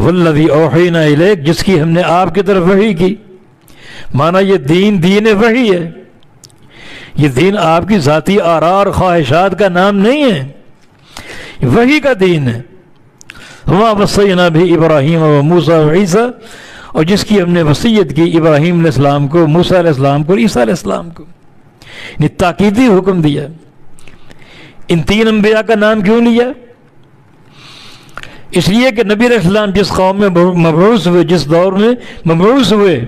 والذی اوحینا الیک، جس کی ہم نے آپ کی طرف وحی کی. مانا یہ دین وحی ہے، یہ دین آپ کی ذاتی آراء اور خواہشات کا نام نہیں ہے، یہ وحی کا دین ہے. وما وصینا بھی ابراہیم و موسیٰ و عیسیٰ، اور جس کی ہم نے وصیت کی ابراہیم علیہ السلام کو، موسیٰ علیہ السلام کو اور عیسیٰ علیہ السلام کو. یہ تاکیدی حکم دیا. ان تین انبیاء کا نام کیوں لیا؟ اس لیے کہ نبی علیہ السلام جس قوم میں مبعوث ہوئے، جس دور میں مبعوث ہوئے،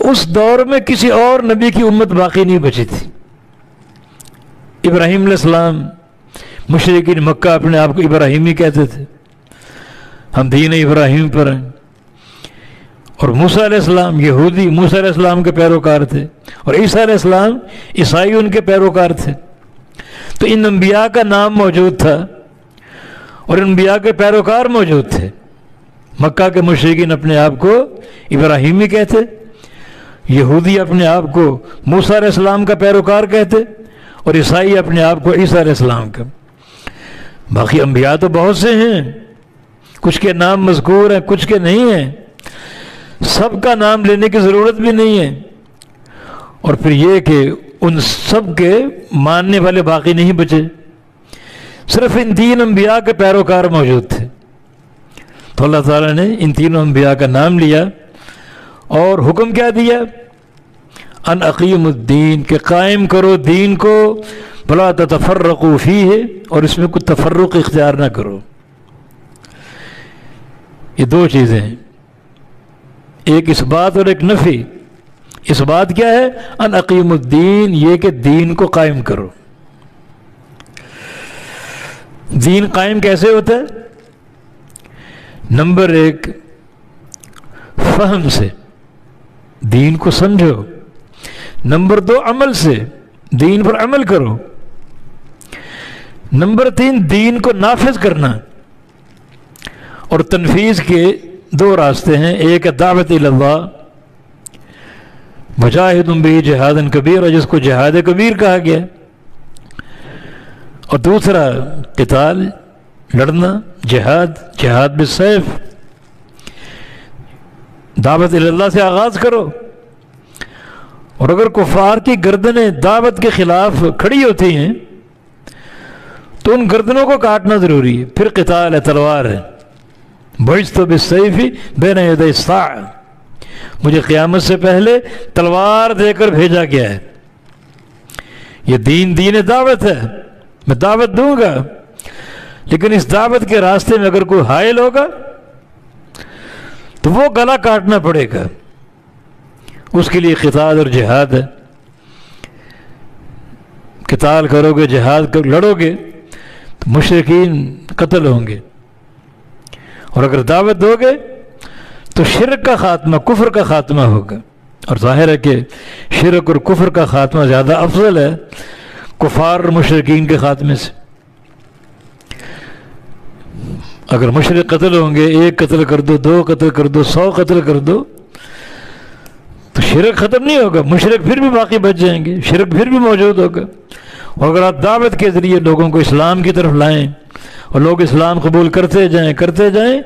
اس دور میں کسی اور نبی کی امت باقی نہیں بچی تھی. ابراہیم علیہ السلام، مشرکین مکہ اپنے آپ کو ابراہیمی کہتے تھے، ہم دین ابراہیم پر ہیں. اور موسیٰ علیہ السلام یہودی موسیٰ علیہ السلام کے پیروکار تھے، اور عیسیٰ علیہ السلام عیسائی ان کے پیروکار تھے. تو ان انبیاء کا نام موجود تھا اور انبیاء کے پیروکار موجود تھے. مکہ کے مشرکین اپنے آپ کو ابراہیمی کہتے، یہودی اپنے آپ کو موسیٰ علیہ السلام کا پیروکار کہتے، اور عیسائی اپنے آپ کو عیسیٰ علیہ السلام کا. باقی انبیاء تو بہت سے ہیں، کچھ کے نام مذکور ہیں، کچھ کے نہیں ہیں. سب کا نام لینے کی ضرورت بھی نہیں ہے. اور پھر یہ کہ ان سب کے ماننے والے باقی نہیں بچے، صرف ان تین انبیاء کے پیروکار موجود تھے. تو اللہ تعالیٰ نے ان تینوں انبیاء کا نام لیا اور حکم کیا دیا؟ ان اقیم الدین، کہ قائم کرو دین کو، بلا تتفرقوا فیہ، اور اس میں کوئی تفرق اختیار نہ کرو. یہ دو چیزیں ہیں، ایک اس بات اور ایک نفی. اس بات کیا ہے؟ ان اقیم الدین، یہ کہ دین کو قائم کرو. دین قائم کیسے ہوتا ہے؟ نمبر ایک، فہم سے، دین کو سمجھو. نمبر دو، عمل سے، دین پر عمل کرو. نمبر تین، دین کو نافذ کرنا. اور تنفیذ کے دو راستے ہیں، ایک ہے دعوت الی اللہ، وجاہدوا بہ جہادا کبیرا، جس کو جہاد کبیر کہا گیا، اور دوسرا قتال، لڑنا، جہاد بالسیف. دعوت الی اللہ سے آغاز کرو، اور اگر کفار کی گردنیں دعوت کے خلاف کھڑی ہوتی ہیں تو ان گردنوں کو کاٹنا ضروری ہے. پھر قتال ہے، تلوار ہے. بعثت بالسیف بین یدی الساعہ، مجھے قیامت سے پہلے تلوار دے کر بھیجا گیا ہے. یہ دین دعوت ہے، میں دعوت دوں گا، لیکن اس دعوت کے راستے میں اگر کوئی حائل ہوگا تو وہ گلا کاٹنا پڑے گا. اس کے لیے قتال اور جہاد ہے. قتال کرو گے، جہاد لڑو گے تو مشرکین قتل ہوں گے، اور اگر دعوت دو گے تو شرک کا خاتمہ، کفر کا خاتمہ ہوگا. اور ظاہر ہے کہ شرک اور کفر کا خاتمہ زیادہ افضل ہے کفار اور مشرکین کے خاتمے سے. اگر مشرک قتل ہوں گے، ایک قتل کر دو، دو قتل کر دو، 100 قتل کر دو، تو شرک ختم نہیں ہوگا. مشرک پھر بھی باقی بچ جائیں گے، شرک پھر بھی موجود ہوگا. اور اگر آپ دعوت کے ذریعے لوگوں کو اسلام کی طرف لائیں اور لوگ اسلام قبول کرتے جائیں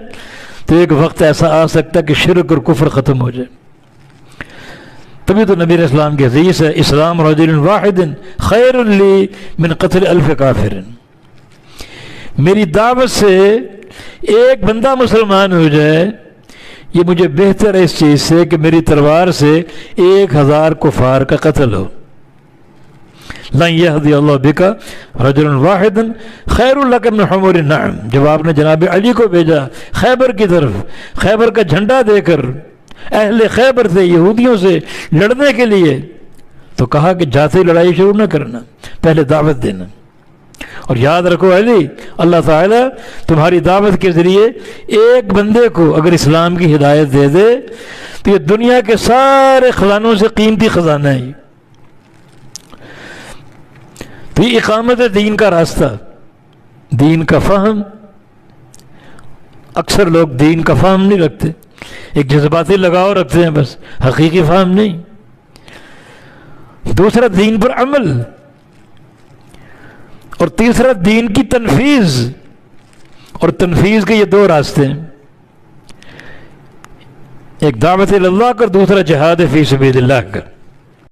تو ایک وقت ایسا آ سکتا ہے کہ شرک اور کفر ختم ہو جائے. تبھی تو نبی علیہ السلام کی حدیث ہے، اسلام رجل واحد خیر لی من قتل 1000 کافر. میری دعوت سے ایک بندہ مسلمان ہو جائے، یہ مجھے بہتر ہے اس چیز سے کہ میری تلوار سے 1000 کفار کا قتل ہو. لن یہدی اللہ بک رجل واحد خیر لک من حمر النعم. جب آپ نے جناب علی کو بھیجا خیبر کی طرف، خیبر کا جھنڈا دے کر اہل خیبر سے، یہودیوں سے لڑنے کے لیے، تو کہا کہ جاتے لڑائی شروع نہ کرنا، پہلے دعوت دینا. اور یاد رکھو علی، اللہ تعالیٰ تمہاری دعوت کے ذریعے ایک بندے کو اگر اسلام کی ہدایت دے دے تو یہ دنیا کے سارے خزانوں سے قیمتی خزانہ ہے. تو یہ اقامت دین کا راستہ، دین کا فہم. اکثر لوگ دین کا فہم نہیں رکھتے، ایک جذباتی لگاؤ رکھتے ہیں بس، حقیقی فہم نہیں. دوسرا دین پر عمل، اور تیسرا دین کی تنفیذ. اور تنفیذ کے یہ دو راستے ہیں، ایک دعوت اللہ کا، دوسرا جہاد فی سبیل اللہ کا۔